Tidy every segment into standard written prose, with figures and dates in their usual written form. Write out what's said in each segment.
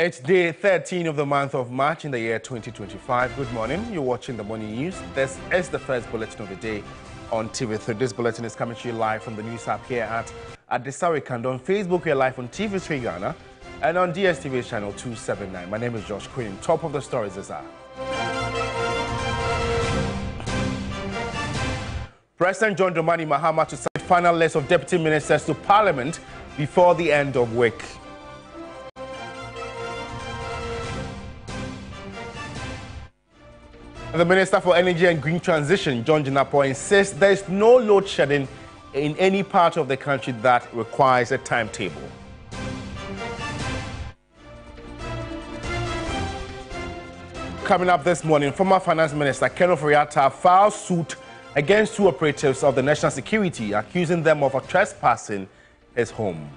It's day 13 of the month of March in the year 2025. Good morning. You're watching the morning news. This is the first bulletin of the day on TV3. This bulletin is coming to you live from the news app here at the Sarikand. On Facebook, we're live on TV3 Ghana and on DSTV channel 279. My name is Josh Quinn. Top of the stories is that President John Dramani Mahama to cite final list of deputy ministers to Parliament before the end of week. The Minister for Energy and Green Transition, John Jinapo, insists there is no load shedding in any part of the country that requires a timetable. Coming up this morning, former Finance Minister Ken Ofori-Atta filed suit against two operatives of the National Security, accusing them of trespassing his home.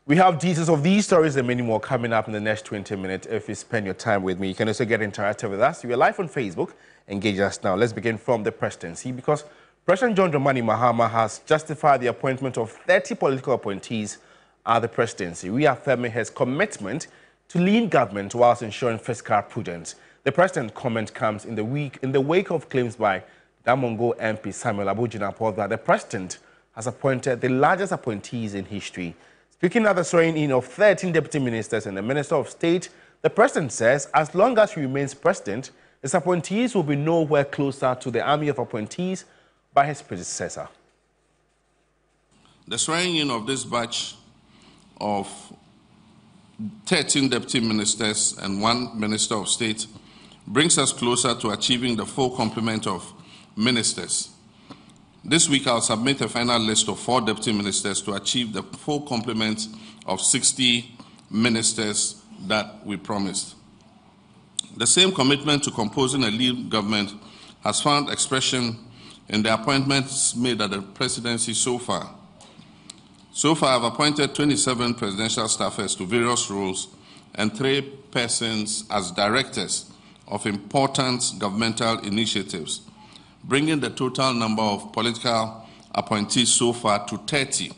We have details of these stories and many more coming up in the next 20 minutes. If you spend your time with me, you can also get interactive with us. We are live on Facebook. Engage us now. Let's begin from the presidency, because President John Dramani Mahama has justified the appointment of 30 political appointees at the presidency, reaffirming his commitment to lean government whilst ensuring fiscal prudence. The president's comment comes in the wake of claims by Damongo MP Samuel Abu Jinapo that the president has appointed the largest appointees in history. Speaking at the swearing-in of 13 deputy ministers and the Minister of State, the president says as long as he remains president, his appointees will be nowhere closer to the army of appointees by his predecessor. The swearing-in of this batch of 13 deputy ministers and 1 Minister of State brings us closer to achieving the full complement of ministers. This week, I'll submit a final list of 4 deputy ministers to achieve the full complement of 60 ministers that we promised. The same commitment to composing a lean government has found expression in the appointments made at the presidency so far. So far, I've appointed 27 presidential staffers to various roles and 3 persons as directors of important governmental initiatives, bringing the total number of political appointees so far to 30.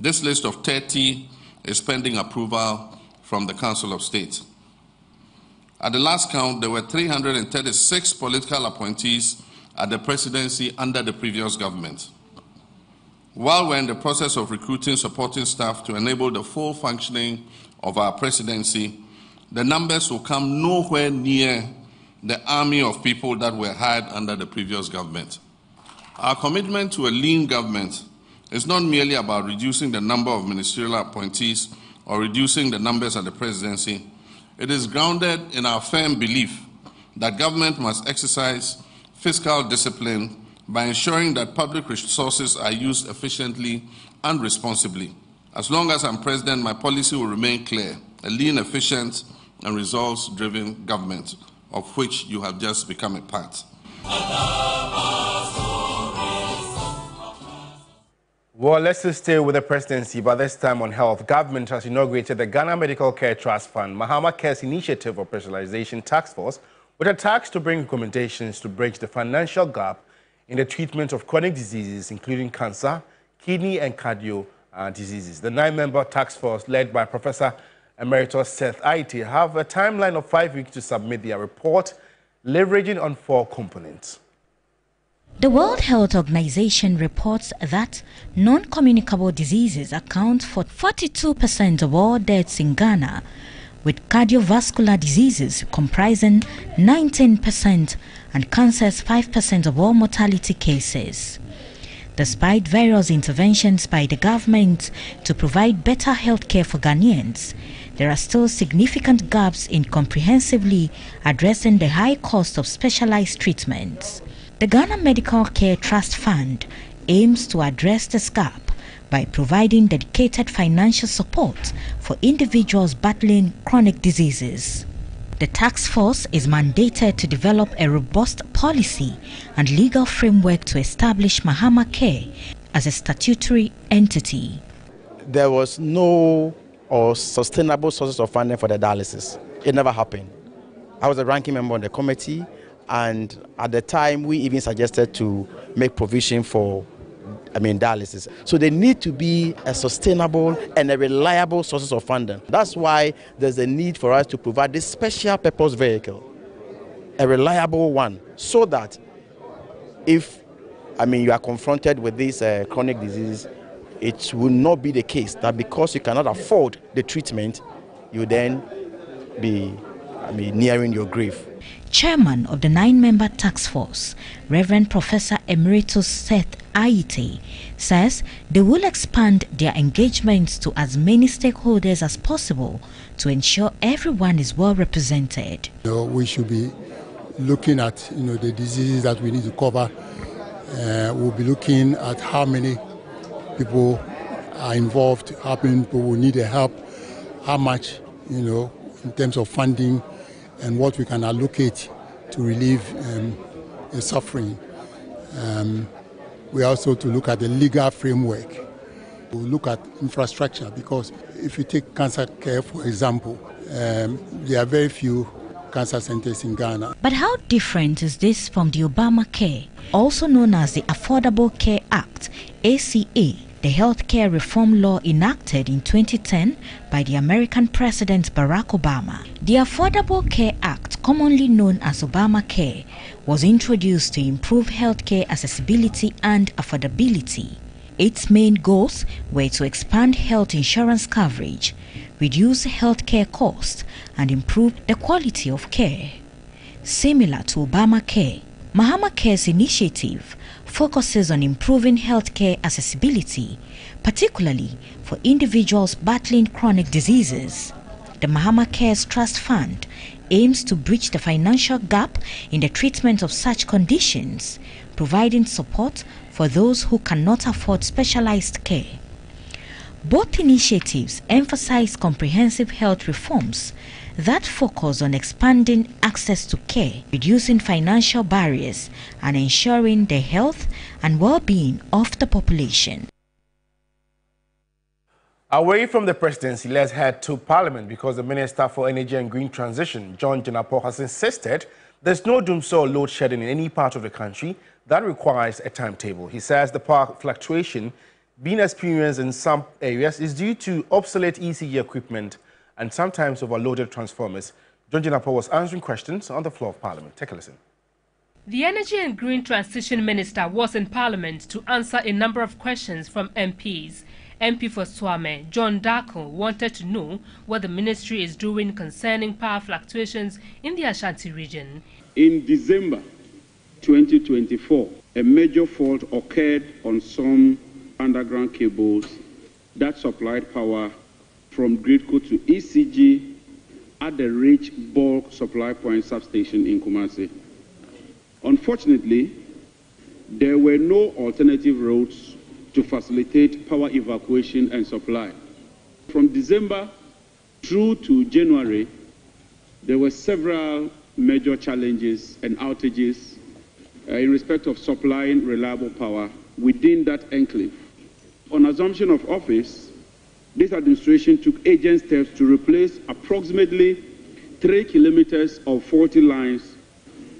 This list of 30 is pending approval from the Council of State. At the last count, there were 336 political appointees at the presidency under the previous government. While we're in the process of recruiting supporting staff to enable the full functioning of our presidency, the numbers will come nowhere near the army of people that were hired under the previous government. Our commitment to a lean government is not merely about reducing the number of ministerial appointees or reducing the numbers at the presidency. It is grounded in our firm belief that government must exercise fiscal discipline by ensuring that public resources are used efficiently and responsibly. As long as I'm president, my policy will remain clear: a lean, efficient, and results-driven government, of which you have just become a part. Well, let's just stay with the presidency, but this time on health. Government has inaugurated the Ghana Medical Care Trust Fund, Mahama Care's initiative of personalization task force, with a task to bring recommendations to bridge the financial gap in the treatment of chronic diseases, including cancer, kidney and cardio diseases. The 9-member task force, led by Professor Emeritus Seth Aite, have a timeline of 5 weeks to submit their report, leveraging on 4 components. The World Health Organization reports that non-communicable diseases account for 42% of all deaths in Ghana, with cardiovascular diseases comprising 19% and cancers 5% of all mortality cases. Despite various interventions by the government to provide better health care for Ghanaians, there are still significant gaps in comprehensively addressing the high cost of specialized treatments. The Ghana Medical Care Trust Fund aims to address this gap by providing dedicated financial support for individuals battling chronic diseases. The task force is mandated to develop a robust policy and legal framework to establish Mahama Care as a statutory entity. There was no sustainable sources of funding for the dialysis. It never happened. I was a ranking member on the committee, and at the time we even suggested to make provision for dialysis. So they need to be a sustainable and a reliable sources of funding. That's why there's a need for us to provide this special purpose vehicle, a reliable one, so that if you are confronted with this chronic disease, it will not be the case that because you cannot afford the treatment, you then be nearing your grave. Chairman of the 9-member task force, Reverend Professor Emeritus Seth Aite, says they will expand their engagements to as many stakeholders as possible to ensure everyone is well represented. We should be looking at the diseases that we need to cover. We'll be looking at how many people are involved, how many people will need help, how much in terms of funding, and what we can allocate to relieve the suffering. We also to look at the legal framework. We'll look at infrastructure, because if you take cancer care, for example, there are very few cancer centers in Ghana. But how different is this from the Obamacare, also known as the Affordable Care Act, ACA, the healthcare reform law enacted in 2010 by the American President Barack Obama? The Affordable Care Act, commonly known as Obamacare, was introduced to improve healthcare accessibility and affordability. Its main goals were to expand health insurance coverage, reduce healthcare costs, and improve the quality of care. Similar to Obamacare, Mahama Care's initiative focuses on improving healthcare accessibility, particularly for individuals battling chronic diseases. The Mahama Care's Trust Fund aims to bridge the financial gap in the treatment of such conditions, providing support for those who cannot afford specialized care. Both initiatives emphasize comprehensive health reforms that focus on expanding access to care, reducing financial barriers, and ensuring the health and well-being of the population. Away from the presidency, let's head to Parliament, because the Minister for Energy and Green Transition, John Jinapor, has insisted there's no doomsday load shedding in any part of the country that requires a timetable. He says the power fluctuation being experienced in some areas is due to obsolete ECG equipment and sometimes overloaded transformers. John Jinapor was answering questions on the floor of Parliament. Take a listen. The Energy and Green Transition Minister was in Parliament to answer a number of questions from MPs. MP for Swame, John Darko, wanted to know what the ministry is doing concerning power fluctuations in the Ashanti region. In December 2024, a major fault occurred on some underground cables that supplied power from Gridco to ECG at the Rich Bulk Supply Point substation in Kumasi. Unfortunately, there were no alternative routes to facilitate power evacuation and supply. From December through to January, there were several major challenges and outages in respect of supplying reliable power within that enclave. On assumption of office, this administration took urgent steps to replace approximately 3 kilometers of faulty lines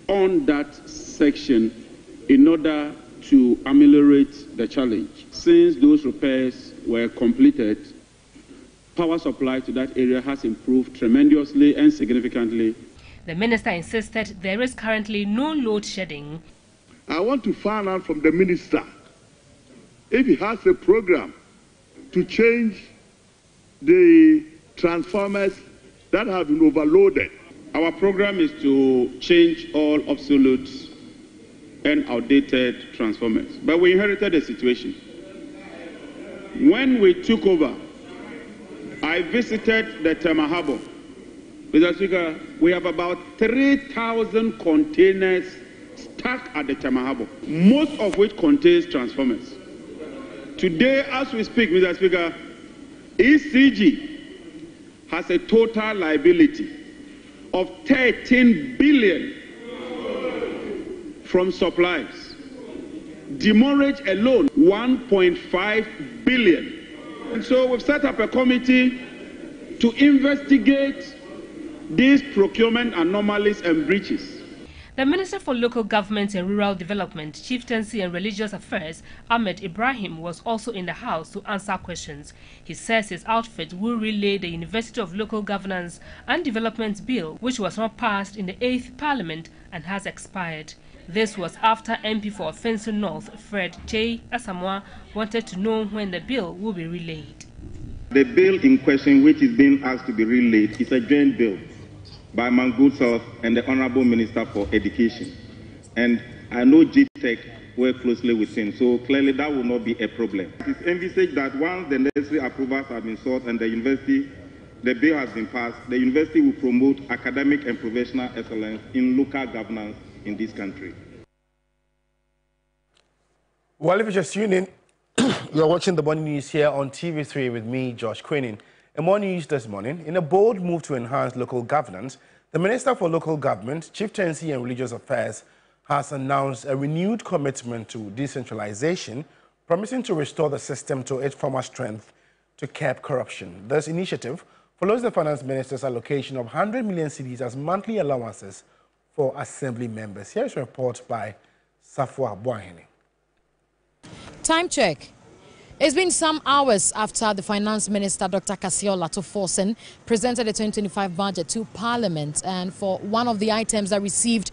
on that section in order to ameliorate the challenge. Since those repairs were completed, power supply to that area has improved tremendously and significantly. The minister insisted there is currently no load shedding. I want to find out from the minister if he has a program to change the transformers that have been overloaded. Our program is to change all obsolete and outdated transformers. But we inherited a situation. When we took over, I visited the Tema Harbor. Mr. Speaker, we have about 3,000 containers stuck at the Tema Harbor, most of which contains transformers. Today, as we speak, Mr. Speaker, ECG has a total liability of 13 billion from supplies. Demurrage alone, 1.5 billion. And so we've set up a committee to investigate these procurement anomalies and breaches. The Minister for Local Government and Rural Development, Chieftaincy and Religious Affairs, Ahmed Ibrahim, was also in the House to answer questions. He says his outfit will relay the University of Local Governance and Development Bill, which was not passed in the 8th Parliament and has expired. This was after MP for Offensive North, Fred J. Asamoah, wanted to know when the bill will be relayed. The bill in question, which is being asked to be relayed, is a joint bill by my good self and the Honorable Minister for Education. And I know GTech work closely with him, so clearly that will not be a problem. It is envisaged that once the necessary approvals have been sought and the bill has been passed, the university will promote academic and professional excellence in local governance in this country. Well, if you're just tuning in, you're watching the morning news here on TV3 with me, Josh Quinnin. In more news this morning, in a bold move to enhance local governance, the Minister for Local Government, Chieftaincy and Religious Affairs has announced a renewed commitment to decentralization, promising to restore the system to its former strength to curb corruption. This initiative follows the Finance Minister's allocation of 100 million cedis as monthly allowances for assembly members. Here's a report by Safwa Boahene. Time check. It's been some hours after the Finance Minister, Dr. Kasiola Toforsen, presented the 2025 budget to Parliament, and for one of the items that received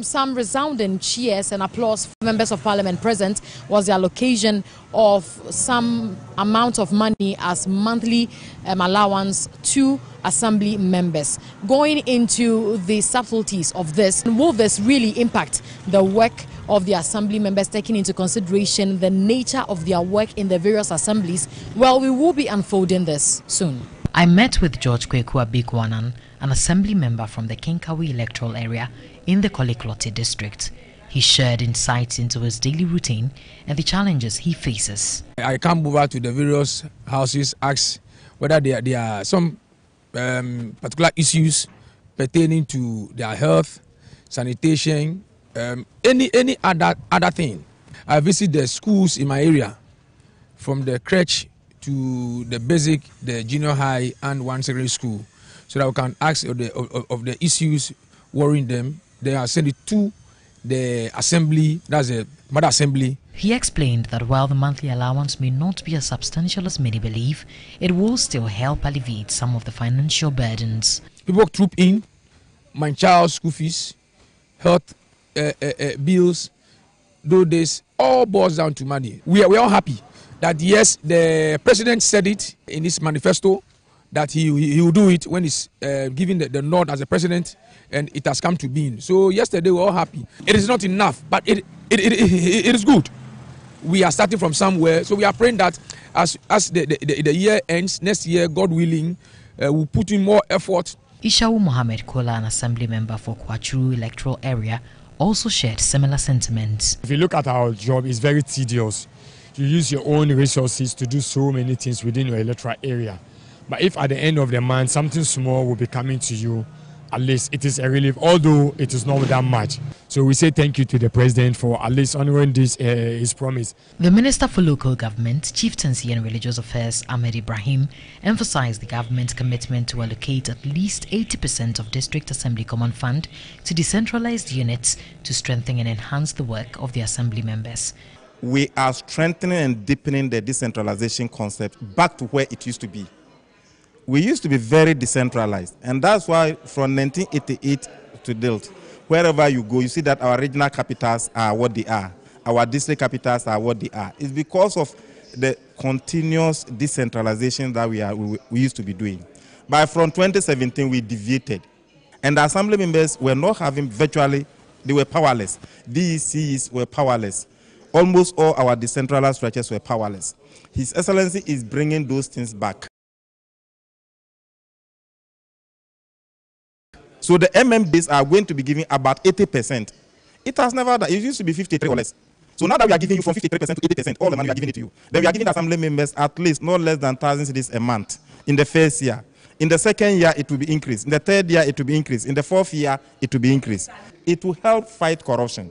some resounding cheers and applause from members of Parliament present was the allocation of some amount of money as monthly allowance to assembly members. Going into the subtleties of this, will this really impact the work of the assembly members, taking into consideration the nature of their work in the various assemblies? Well, we will be unfolding this soon. I met with George Kweku Abikwanan, an assembly member from the Kinkawi electoral area in the Koliklote district. He shared insights into his daily routine and the challenges he faces. I come over to the various houses, ask whether there are some particular issues pertaining to their health, sanitation, any other thing. I visit the schools in my area, from the crèche to the basic, the junior high, and one secondary school, so that we can ask of the issues worrying them. They are sent it to the assembly, that's the mother assembly. He explained that while the monthly allowance may not be as substantial as many believe, it will still help alleviate some of the financial burdens. People troop in, my child's school fees, health bills, though this all boils down to money. We are all happy that yes, the president said it in his manifesto that he will do it when he's given the nod as a president, and it has come to being. So yesterday we were all happy. It is not enough, but it is good. We are starting from somewhere, so we are praying that as the year ends, next year, God willing, we'll put in more effort. Ishawu Mohammed Kola, an assembly member for Kwachuru electoral area, also shared similar sentiments. If you look at our job, it's very tedious. You use your own resources to do so many things within your electoral area. But if at the end of the month, something small will be coming to you, at least it is a relief, although it is not that much. So we say thank you to the president for at least honoring this his promise. The Minister for Local Government, Chieftaincy and Religious Affairs, Ahmed Ibrahim, emphasized the government's commitment to allocate at least 80% of District Assembly Common Fund to decentralized units to strengthen and enhance the work of the assembly members. We are strengthening and deepening the decentralization concept back to where it used to be. We used to be very decentralized, and that's why from 1988 to date, wherever you go, you see that our regional capitals are what they are. Our district capitals are what they are. It's because of the continuous decentralization that we used to be doing. But from 2017, we deviated, and the assembly members were not having virtually, they were powerless. DECs were powerless. Almost all our decentralized structures were powerless. His Excellency is bringing those things back. So the MMBs are going to be giving about 80%. It has never done. It used to be 53 or less. So now that we are giving you from 53% to 80%, all the money we are giving it to you. Then we are giving the assembly members at least not less than 1,000 cedis a month in the first year. In the second year, it will be increased. In the third year, it will be increased. In the fourth year, it will be increased. It will help fight corruption.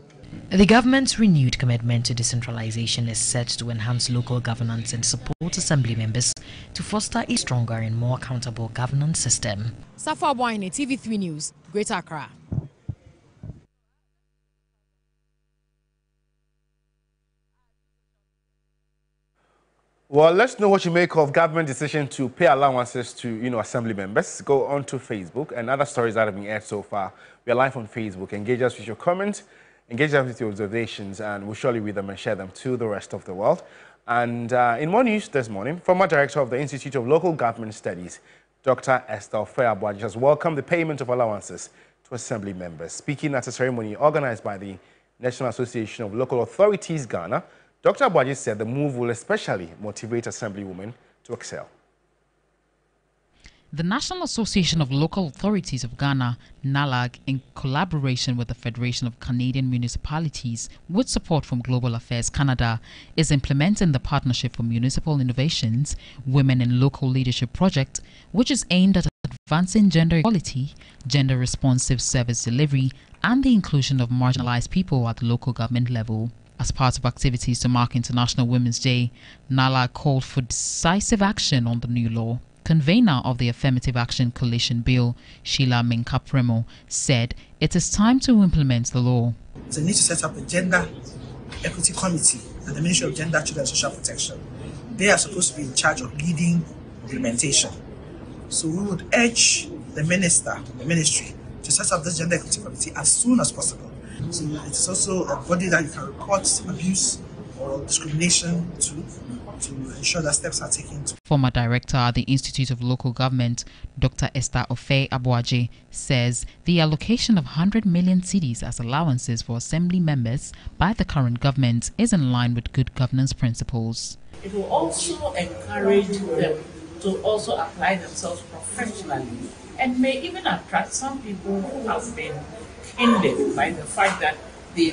The government's renewed commitment to decentralization is set to enhance local governance and support assembly members to foster a stronger and more accountable governance system. Safa Boahene, TV3 News, Greater Accra. Well, let's know what you make of government decision to pay allowances to, assembly members. Go on to Facebook and other stories that have been aired so far. We are live on Facebook. Engage us with your comments, engage us with your observations, and we'll surely read them and share them to the rest of the world. And in more news this morning, former director of the Institute of Local Government Studies, Dr. Esther Ofei-Aboagye, has welcomed the payment of allowances to assembly members. Speaking at a ceremony organized by the National Association of Local Authorities, Ghana, Dr. Aboagye said the move will especially motivate assemblywomen to excel. The National Association of Local Authorities of Ghana, NALAG, in collaboration with the Federation of Canadian Municipalities, with support from Global Affairs Canada, is implementing the Partnership for Municipal Innovations, Women in Local Leadership project, which is aimed at advancing gender equality, gender-responsive service delivery, and the inclusion of marginalized people at the local government level. As part of activities to mark International Women's Day, NALAG called for decisive action on the new law. Convener of the Affirmative Action Coalition Bill, Sheila Minka-Premo, said it is time to implement the law. So we need to set up a gender equity committee at the Ministry of Gender, Children and Social Protection. They are supposed to be in charge of leading implementation. So we would urge the ministry, to set up this gender equity committee as soon as possible. So it is also a body that you can report abuse or discrimination to ensure that steps are taken. Former director at the Institute of Local Government, Dr. Esther Ofei-Aboagye, says the allocation of 100 million cedis as allowances for assembly members by the current government is in line with good governance principles. It will also encourage them to also apply themselves professionally and may even attract some people who have been hindered by the fact that you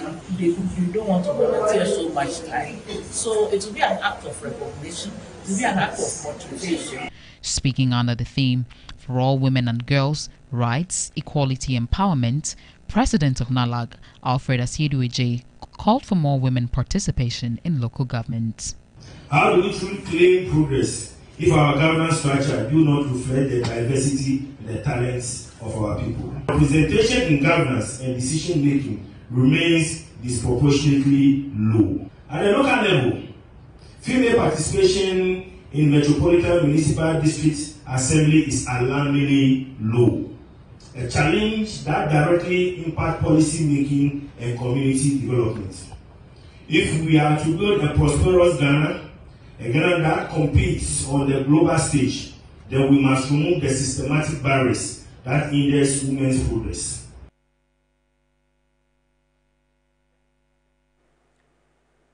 don't want to volunteer so much time. So it will be an act of recognition, it will be an act of motivation. Speaking under the theme, For All Women and Girls, Rights, Equality, Empowerment, President of NALAG, Alfred Asiedu-Ejay, called for more women participation in local government. How do we truly claim progress if our governance structure do not reflect the diversity and the talents of our people? Representation in governance and decision-making remains disproportionately low. At the local level, female participation in metropolitan municipal district assembly is alarmingly low, a challenge that directly impacts policy making and community development. If we are to build a prosperous Ghana, a Ghana that competes on the global stage, then we must remove the systematic barriers that hinder women's progress.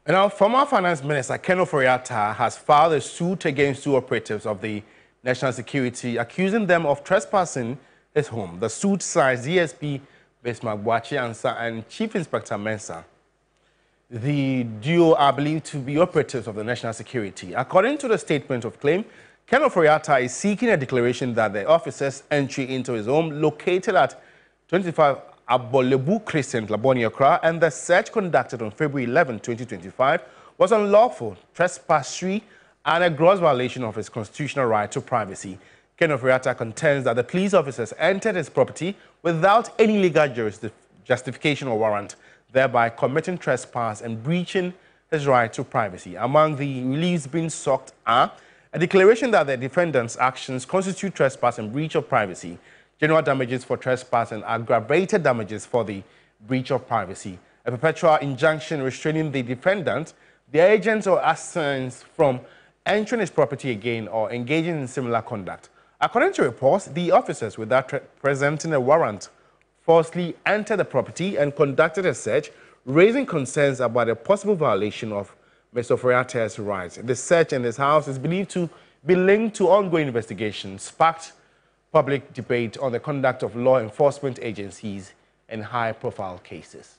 And now, former Finance Minister Ken Ofori-Atta has filed a suit against two operatives of the National Security, accusing them of trespassing his home. The suit cites DSP Bismarck Boakye-Ansah and Chief Inspector Mensah. The duo are believed to be operatives of the National Security. According to the statement of claim, Ken Ofori-Atta is seeking a declaration that the officers' entry into his home located at 25 Abolebu Crescent, Labone, Accra, and the search conducted on February 11, 2025 was unlawful, trespassory, and a gross violation of his constitutional right to privacy. Ken Ofori-Atta contends that the police officers entered his property without any legal justification or warrant, thereby committing trespass and breaching his right to privacy. Among the reliefs being sought are a declaration that the defendant's actions constitute trespass and breach of privacy, general damages for trespass and aggravated damages for the breach of privacy, a perpetual injunction restraining the defendant, the agents or assigns from entering his property again or engaging in similar conduct. According to reports, the officers, without presenting a warrant, falsely entered the property and conducted a search, raising concerns about a possible violation of Mr. Ofori-Atta's rights. The search in his house is believed to be linked to ongoing investigations, sparked public debate on the conduct of law enforcement agencies in high-profile cases.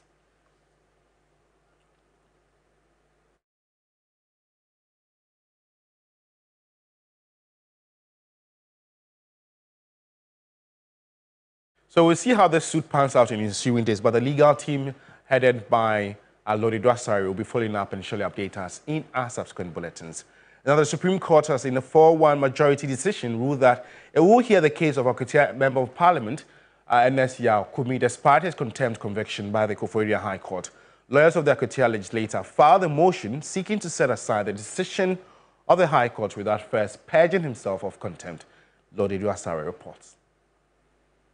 So we'll see how this suit pans out in ensuing days, but the legal team headed by Lodi Dwasari will be following up and surely update us in our subsequent bulletins. Now, the Supreme Court has, in a 4-1 majority decision, ruled that it will hear the case of Akutia Member of Parliament, Ernest Yao Kumi, despite his contempt conviction by the Koforidua High Court. Lawyers of the Akutia legislator filed a motion seeking to set aside the decision of the High Court without first purging himself of contempt. Lord Eduasare reports.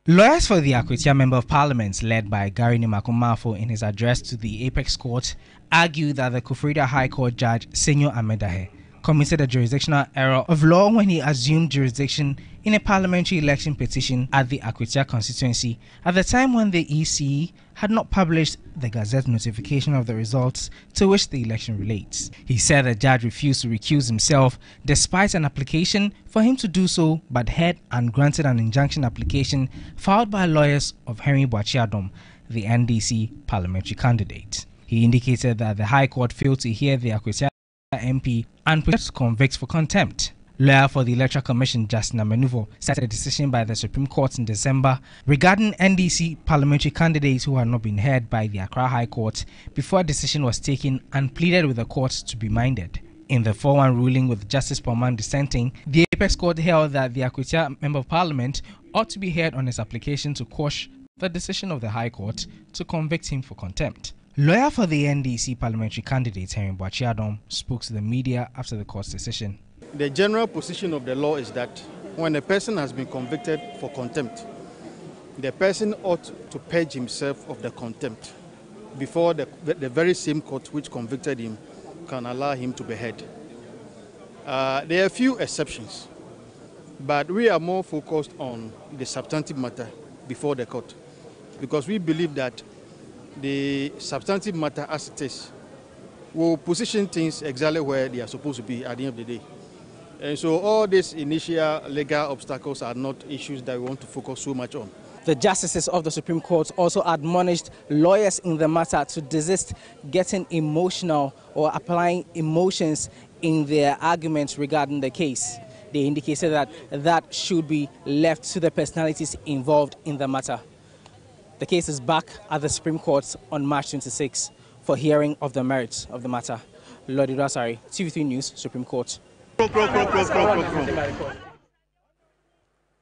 Lawyers for the Akwetia Member of Parliament, led by Gary Nimakumafo in his address to the Apex Court, argued that the Kufrida High Court Judge Senyo Amedahe committed a jurisdictional error of law when he assumed jurisdiction in a parliamentary election petition at the Akwetia constituency at the time when the EC had not published the Gazette notification of the results to which the election relates. He said the judge refused to recuse himself despite an application for him to do so, but had and granted an injunction application filed by lawyers of Henry Boachiadom, the NDC parliamentary candidate. He indicated that the High Court failed to hear the Akwetia MP and proceeded to convict for contempt. Lawyer for the Electoral Commission, Justin Amenuvo, cited a decision by the Supreme Court in December regarding NDC parliamentary candidates who had not been heard by the Accra High Court before a decision was taken, and pleaded with the court to be minded. In the 4-1 ruling, with Justice Poman dissenting, the Apex Court held that the Akwetia Member of Parliament ought to be heard on his application to quash the decision of the High Court to convict him for contempt. Lawyer for the NDC parliamentary candidate, Henry Boachiadom, spoke to the media after the court's decision. The general position of the law is that when a person has been convicted for contempt, the person ought to purge himself of the contempt before the very same court which convicted him can allow him to be heard. There are a few exceptions, but we are more focused on the substantive matter before the court, because we believe that the substantive matter as it is will position things exactly where they are supposed to be at the end of the day. And so all these initial legal obstacles are not issues that we want to focus so much on. The justices of the Supreme Court also admonished lawyers in the matter to desist getting emotional or applying emotions in their arguments regarding the case. They indicated that that should be left to the personalities involved in the matter. The case is back at the Supreme Court on March 26 for hearing of the merits of the matter. Lord Eduasare, TV3 News, Supreme Court.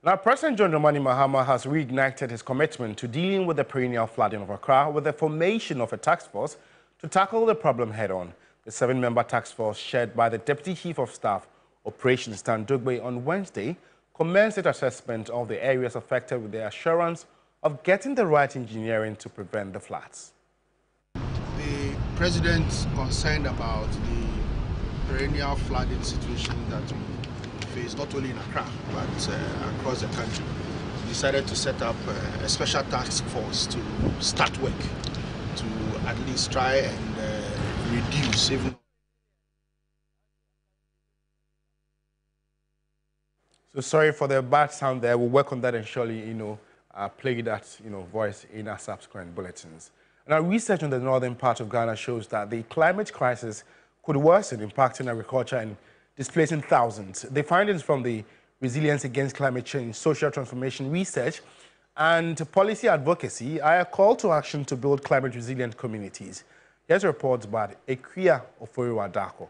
Now, President John Dramani Mahama has reignited his commitment to dealing with the perennial flooding of Accra with the formation of a task force to tackle the problem head-on. The 7-member task force, chaired by the Deputy Chief of Staff, Operations Stan Dugbe, on Wednesday, commenced its assessment of the areas affected with the assurance of getting the right engineering to prevent the floods. The President is concerned about the perennial flooding situation that we face not only in Accra but across the country. He decided to set up a special task force to start work to at least try and reduce even. So sorry for the bad sound there. We'll work on that and surely, play that, voice in our subsequent bulletins. And our research on the northern part of Ghana shows that the climate crisis could worsen, impacting agriculture and displacing thousands. The findings from the Resilience Against Climate Change, Social Transformation Research and Policy Advocacy are a call to action to build climate-resilient communities. Here's a report by Ekwia Oforiwa-Dako.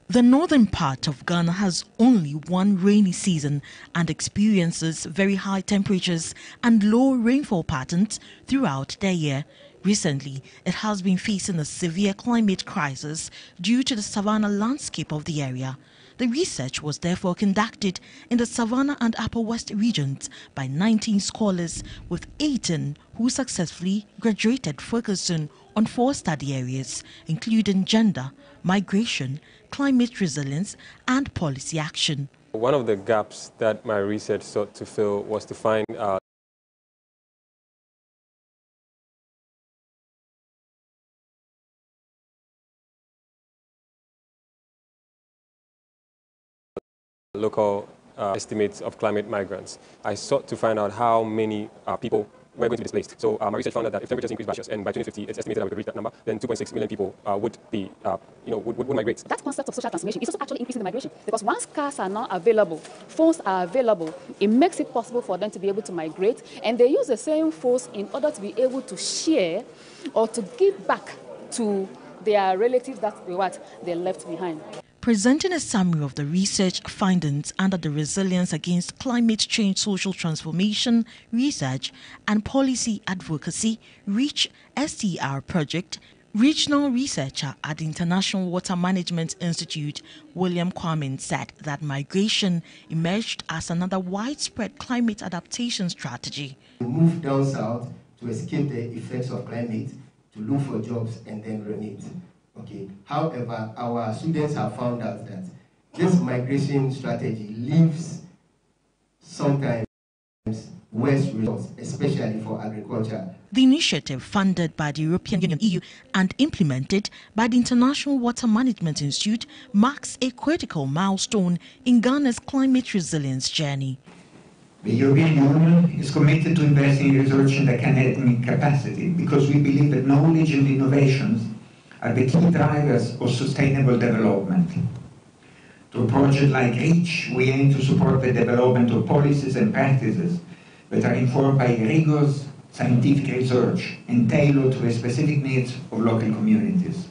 The northern part of Ghana has only one rainy season and experiences very high temperatures and low rainfall patterns throughout the year. Recently, it has been facing a severe climate crisis due to the savanna landscape of the area. The research was therefore conducted in the Savannah and Upper West regions by 19 scholars, with 18 who successfully graduated, focusing on 4 study areas, including gender, migration, climate resilience, and policy action. One of the gaps that my research sought to fill was to find local estimates of climate migrants. I sought to find out how many people were going to be displaced. So my research found out that if temperatures increase by just, and by 2050 it's estimated that we could reach that number, then 2.6 million people would be, would migrate. That concept of social transformation is also actually increasing the migration, because once cars are now available, phones are available, it makes it possible for them to be able to migrate, and they use the same phones in order to be able to share or to give back to their relatives that they left behind. Presenting a summary of the research findings under the Resilience Against Climate Change, Social Transformation, Research and Policy Advocacy (REACH STR project, Regional researcher at the International Water Management Institute, William Kwame, said that migration emerged as another widespread climate adaptation strategy. We move down south to escape the effects of climate, to look for jobs and then remit. Okay. However, our students have found out that this migration strategy leaves sometimes worse results, especially for agriculture. The initiative, funded by the European Union (EU) and implemented by the International Water Management Institute, marks a critical milestone in Ghana's climate resilience journey. The European Union is committed to investing in research and academic capacity because we believe that knowledge and innovations are the key drivers of sustainable development. Through projects like REACH, we aim to support the development of policies and practices that are informed by rigorous scientific research and tailored to the specific needs of local communities.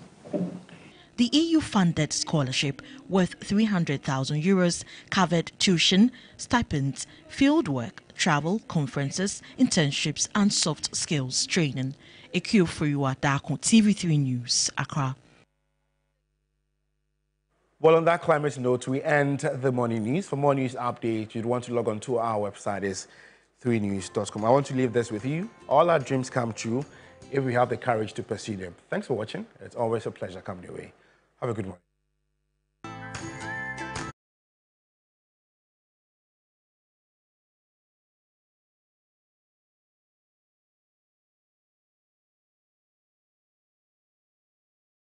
The EU-funded scholarship, worth €300,000, covered tuition, stipends, fieldwork, travel, conferences, internships, and soft skills training. Ekio Furiwa Dako, TV3 News, Accra. Well, on that climate note, we end the morning news. For more news updates, you'd want to log on to our website, is 3news.com. I want to leave this with you. All our dreams come true if we have the courage to pursue them. Thanks for watching. It's always a pleasure coming your way. Have a good morning.